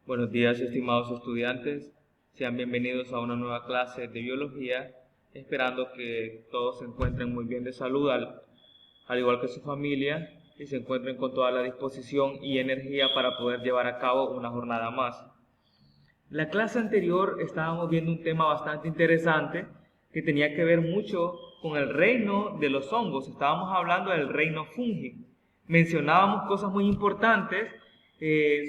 Buenos días, estimados estudiantes. Sean bienvenidos a una nueva clase de biología, esperando que todos se encuentren muy bien de salud, al igual que su familia, y se encuentren con toda la disposición y energía para poder llevar a cabo una jornada más. La clase anterior estábamos viendo un tema bastante interesante que tenía que ver mucho con el reino de los hongos. Estábamos hablando del reino fungi. Mencionábamos cosas muy importantes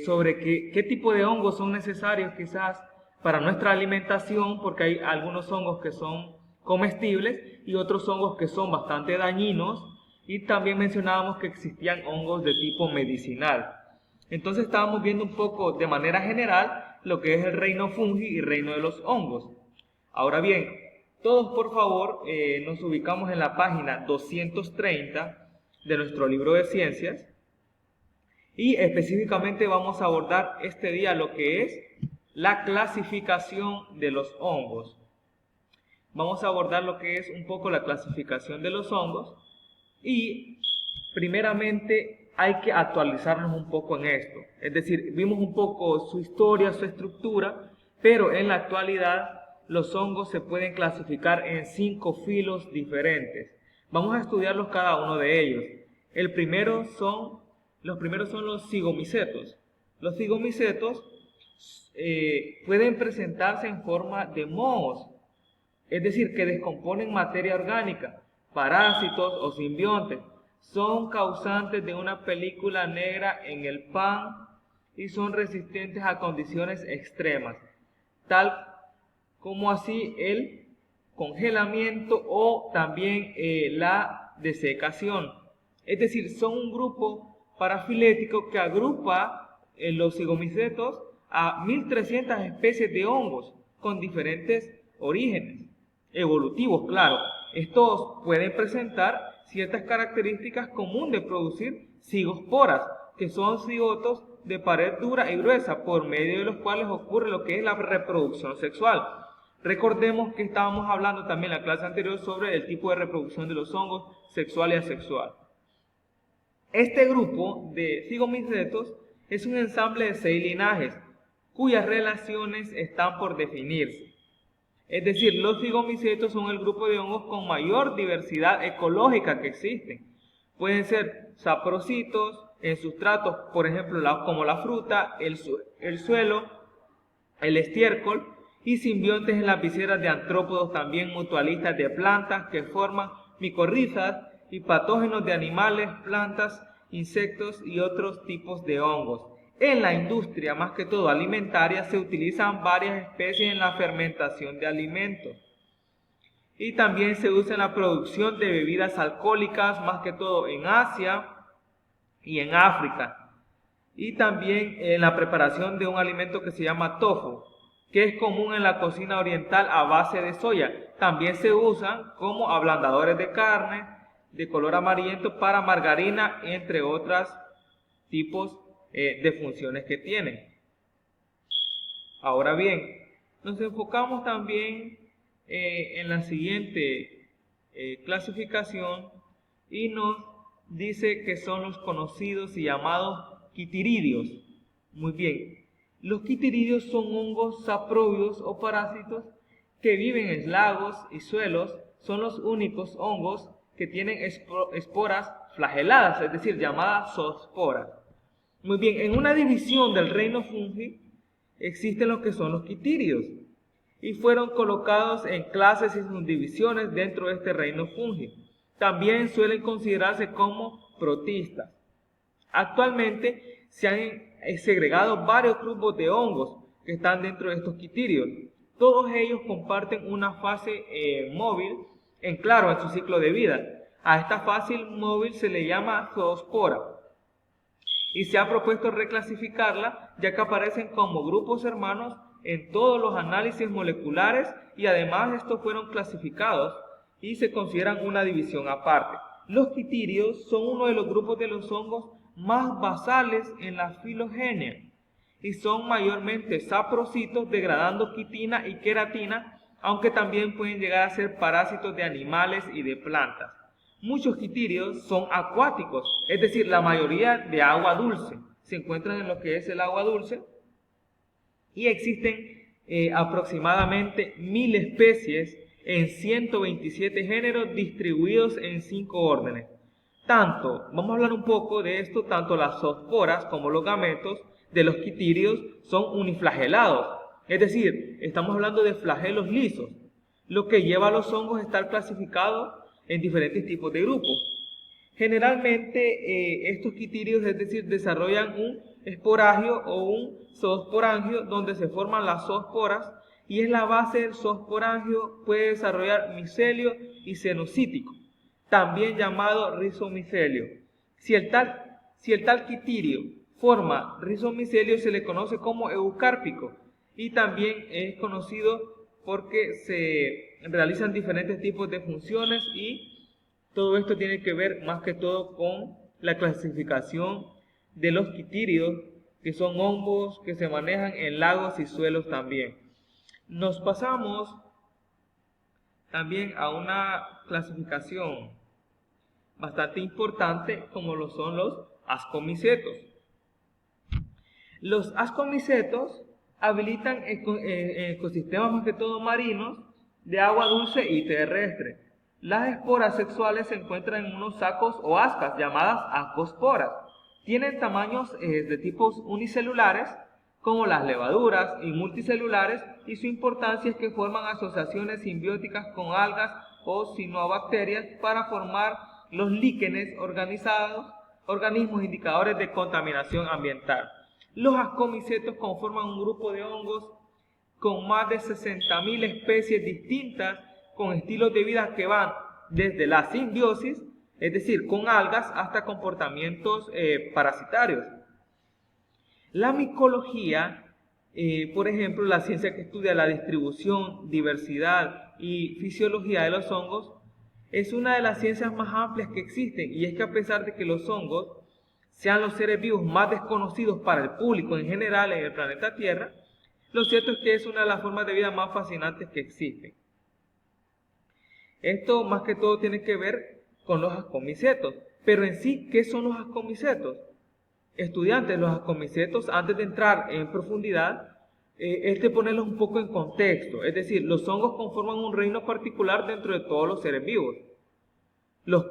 sobre qué tipo de hongos son necesarios quizás para nuestra alimentación, porque hay algunos hongos que son comestibles y otros hongos que son bastante dañinos, y también mencionábamos que existían hongos de tipo medicinal. Entonces estábamos viendo un poco de manera general lo que es el reino fungi y reino de los hongos. Ahora bien, todos por favor nos ubicamos en la página 230 de nuestro libro de ciencias y específicamente vamos a abordar este día lo que es la clasificación de los hongos. Vamos a abordar lo que es un poco la clasificación de los hongos y primeramente hay que actualizarnos un poco en esto. Es decir, vimos un poco su historia, su estructura, pero en la actualidad los hongos se pueden clasificar en 5 filos diferentes. Vamos a estudiarlos cada uno de ellos. Los primeros son los zigomicetos. Los zigomicetos pueden presentarse en forma de mohos, es decir, que descomponen materia orgánica, parásitos o simbiontes. Son causantes de una película negra en el pan y son resistentes a condiciones extremas, tal como así el congelamiento o también la desecación. Es decir, son un grupo parafilético que agrupa los zigomicetos a 1300 especies de hongos con diferentes orígenes evolutivos, claro. Estos pueden presentar ciertas características comunes de producir cigosporas, que son cigotos de pared dura y gruesa, por medio de los cuales ocurre lo que es la reproducción sexual. Recordemos que estábamos hablando también en la clase anterior sobre el tipo de reproducción de los hongos sexual y asexual. Este grupo de zigomicetos es un ensamble de 6 linajes, cuyas relaciones están por definirse. Es decir, los zigomicetos son el grupo de hongos con mayor diversidad ecológica que existen. Pueden ser saprocitos en sustratos, por ejemplo, como la fruta, el suelo, el estiércol, y simbiontes en las viseras de artrópodos también mutualistas de plantas que forman micorrizas y patógenos de animales, plantas, insectos y otros tipos de hongos. En la industria, más que todo alimentaria, se utilizan varias especies en la fermentación de alimentos. Y también se usa en la producción de bebidas alcohólicas, más que todo en Asia y en África. Y también en la preparación de un alimento que se llama tofu, que es común en la cocina oriental a base de soya. También se usan como ablandadores de carne de color amarillento para margarina, entre otros tipos de funciones que tienen. Ahora bien, nos enfocamos también en la siguiente clasificación y nos dice que son los conocidos y llamados quitiridios. Muy bien, los quitiridios son hongos saprobios o parásitos que viven en lagos y suelos. Son los únicos hongos que tienen esporas flageladas, es decir, llamadas zoosporas. Muy bien, en una división del reino fungi existen lo que son los quitirios y fueron colocados en clases y subdivisiones dentro de este reino fungi. También suelen considerarse como protistas. Actualmente se han segregado varios grupos de hongos que están dentro de estos quitirios. Todos ellos comparten una fase móvil en su ciclo de vida. A esta fase móvil se le llama zoospora y se ha propuesto reclasificarla, ya que aparecen como grupos hermanos en todos los análisis moleculares y además estos fueron clasificados y se consideran una división aparte. Los quitirios son uno de los grupos de los hongos más basales en la filogenia y son mayormente saprocitos degradando quitina y queratina, aunque también pueden llegar a ser parásitos de animales y de plantas. Muchos quitirios son acuáticos, es decir, la mayoría de agua dulce. Se encuentran en lo que es el agua dulce y existen aproximadamente 1000 especies en 127 géneros distribuidos en 5 órdenes. Vamos a hablar un poco de esto, tanto las zoosporas como los gametos de los quitíridos son uniflagelados, es decir, estamos hablando de flagelos lisos, lo que lleva a los hongos a estar clasificados en diferentes tipos de grupos. Generalmente estos quitíridos, es decir, desarrollan un esporangio o un zoosporangio donde se forman las zoosporas, y en la base del zoosporangio puede desarrollar micelio y cenocítico, también llamado rizomicelio. Si el tal quitirio forma rizomicelio, se le conoce como eucárpico, y también es conocido porque se realizan diferentes tipos de funciones, y todo esto tiene que ver más que todo con la clasificación de los quitíridos, que son hongos que se manejan en lagos y suelos también. Nos pasamos también a una clasificación bastante importante, como lo son los ascomicetos. Los ascomicetos habilitan ecosistemas más que todo marinos, de agua dulce y terrestre. Las esporas sexuales se encuentran en unos sacos o ascas llamadas ascosporas. Tienen tamaños de tipos unicelulares, como las levaduras, y multicelulares, y su importancia es que forman asociaciones simbióticas con algas o cianobacterias para formar los líquenes organizados, organismos indicadores de contaminación ambiental. Los ascomicetos conforman un grupo de hongos con más de 60.000 especies distintas, con estilos de vida que van desde la simbiosis, es decir, con algas, hasta comportamientos parasitarios. La micología, por ejemplo, la ciencia que estudia la distribución, diversidad y fisiología de los hongos, es una de las ciencias más amplias que existen, y es que a pesar de que los hongos sean los seres vivos más desconocidos para el público en general en el planeta Tierra, lo cierto es que es una de las formas de vida más fascinantes que existen. Esto más que todo tiene que ver con los ascomicetos, pero en sí, ¿qué son los ascomicetos? Estudiantes, los ascomicetos, antes de entrar en profundidad, es de ponerlos un poco en contexto, es decir, los hongos conforman un reino particular dentro de todos los seres vivos. Los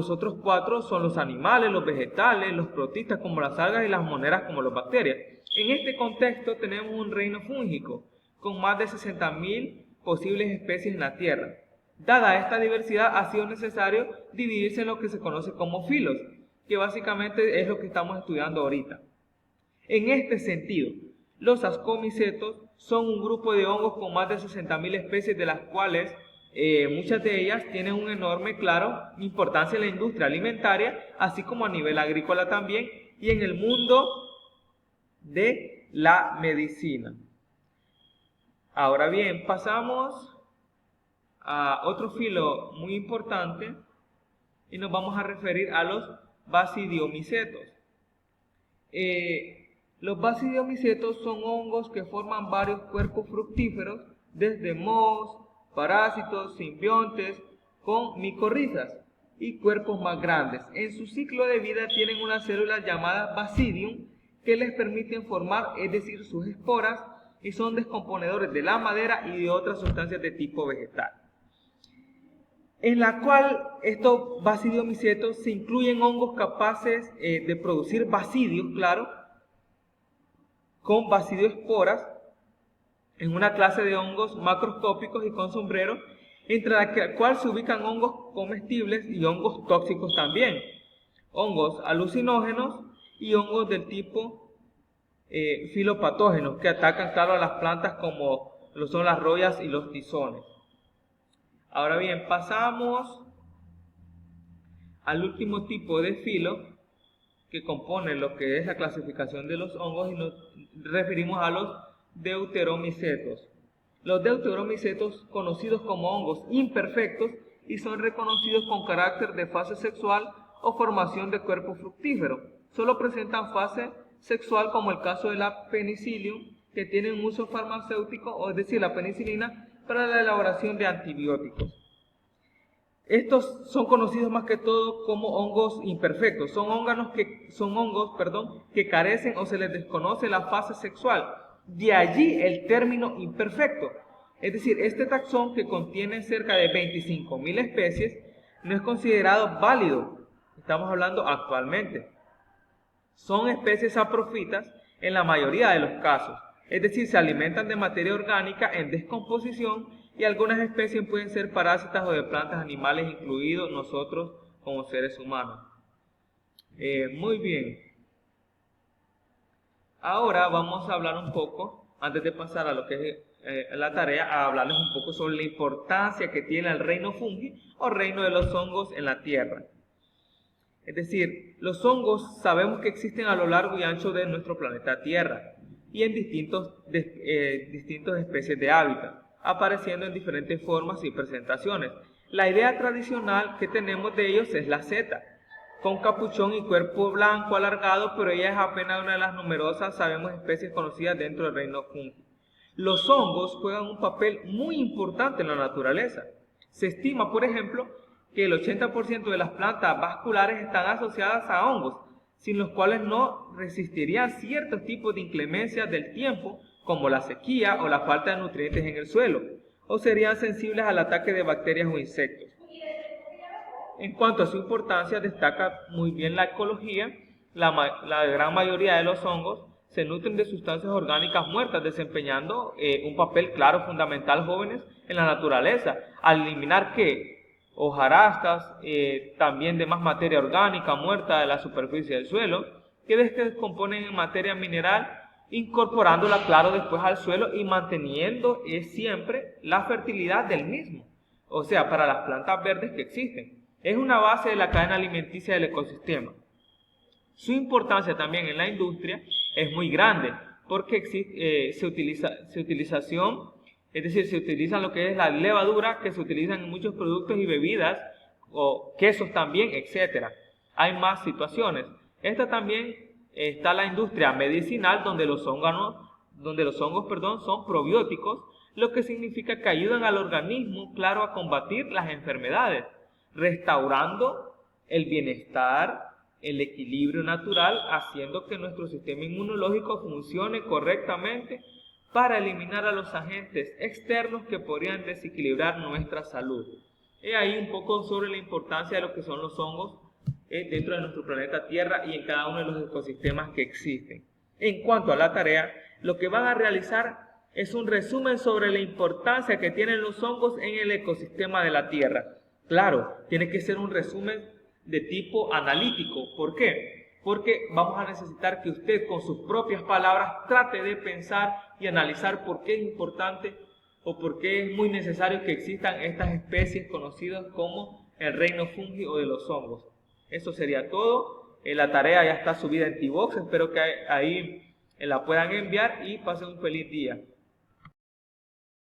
otros cuatro son los animales, los vegetales, los protistas como las algas y las moneras como las bacterias. En este contexto tenemos un reino fúngico con más de 60.000 posibles especies en la Tierra. Dada esta diversidad, ha sido necesario dividirse en lo que se conoce como filos, que básicamente es lo que estamos estudiando ahorita. En este sentido, los ascomicetos son un grupo de hongos con más de 60.000 especies, de las cuales muchas de ellas tienen una enorme, importancia en la industria alimentaria, así como a nivel agrícola también, y en el mundo de la medicina. Ahora bien, pasamos a otro filo muy importante y nos vamos a referir a los basidiomicetos. Los basidiomicetos son hongos que forman varios cuerpos fructíferos, desde mohos, parásitos, simbiontes, con micorrizas y cuerpos más grandes. En su ciclo de vida tienen unas células llamadas basidium que les permiten formar, es decir, sus esporas, y son descomponedores de la madera y de otras sustancias de tipo vegetal. En la cual estos basidiomicetos se incluyen hongos capaces de producir basidios, con basidioesporas, en una clase de hongos macroscópicos y con sombrero, entre la cual se ubican hongos comestibles y hongos tóxicos también, hongos alucinógenos y hongos del tipo filopatógenos, que atacan a las plantas como lo son las rollas y los tizones. Ahora bien, pasamos al último tipo de filo que compone lo que es la clasificación de los hongos, y nos referimos a los deuteromicetos. Los deuteromicetos, conocidos como hongos imperfectos, y son reconocidos con carácter de fase sexual o formación de cuerpo fructífero. Solo presentan fase sexual, como el caso de la penicillium, que tiene un uso farmacéutico, o es decir, la penicilina, para la elaboración de antibióticos. Estos son conocidos más que todo como hongos imperfectos. Son hongos que carecen o se les desconoce la fase sexual, De allí el término imperfecto. Es decir, este taxón, que contiene cerca de 25.000 especies, no es considerado válido. Estamos hablando actualmente. Son especies saprofítas en la mayoría de los casos. Es decir, se alimentan de materia orgánica en descomposición, y algunas especies pueden ser parásitas o de plantas, animales, incluidos nosotros como seres humanos. Muy bien. Ahora vamos a hablar un poco, antes de pasar a lo que es la tarea, a hablarles un poco sobre la importancia que tiene el reino fungi o reino de los hongos en la Tierra. Es decir, los hongos sabemos que existen a lo largo y ancho de nuestro planeta Tierra y en distintas especies de hábitat, apareciendo en diferentes formas y presentaciones. La idea tradicional que tenemos de ellos es la seta, con capuchón y cuerpo blanco alargado, pero ella es apenas una de las numerosas, sabemos, especies conocidas dentro del reino fungi. Los hongos juegan un papel muy importante en la naturaleza. Se estima, por ejemplo, que el 80% de las plantas vasculares están asociadas a hongos, sin los cuales no resistirían ciertos tipos de inclemencias del tiempo, como la sequía o la falta de nutrientes en el suelo, o serían sensibles al ataque de bacterias o insectos. En cuanto a su importancia, destaca muy bien la ecología. La gran mayoría de los hongos se nutren de sustancias orgánicas muertas, desempeñando un papel claro, fundamental, jóvenes, en la naturaleza, al eliminar hojarascas, también de más materia orgánica muerta de la superficie del suelo, que descomponen en materia mineral, incorporándola, claro, después al suelo y manteniendo siempre la fertilidad del mismo, o sea, para las plantas verdes que existen. Es una base de la cadena alimenticia del ecosistema. Su importancia también en la industria es muy grande, porque se utilizan lo que es la levadura, que se utilizan en muchos productos y bebidas, o quesos también, etc. Hay más situaciones. Esta también está la industria medicinal, donde los hongos son probióticos, lo que significa que ayudan al organismo, claro, a combatir las enfermedades, restaurando el bienestar, el equilibrio natural, haciendo que nuestro sistema inmunológico funcione correctamente para eliminar a los agentes externos que podrían desequilibrar nuestra salud. He ahí un poco sobre la importancia de lo que son los hongos dentro de nuestro planeta Tierra y en cada uno de los ecosistemas que existen. En cuanto a la tarea, lo que van a realizar es un resumen sobre la importancia que tienen los hongos en el ecosistema de la Tierra. Claro, tiene que ser un resumen de tipo analítico. ¿Por qué? Porque vamos a necesitar que usted con sus propias palabras trate de pensar y analizar por qué es importante o por qué es muy necesario que existan estas especies conocidas como el reino fungi o de los hongos. Eso sería todo. La tarea ya está subida en T-Box. Espero que ahí la puedan enviar y pasen un feliz día.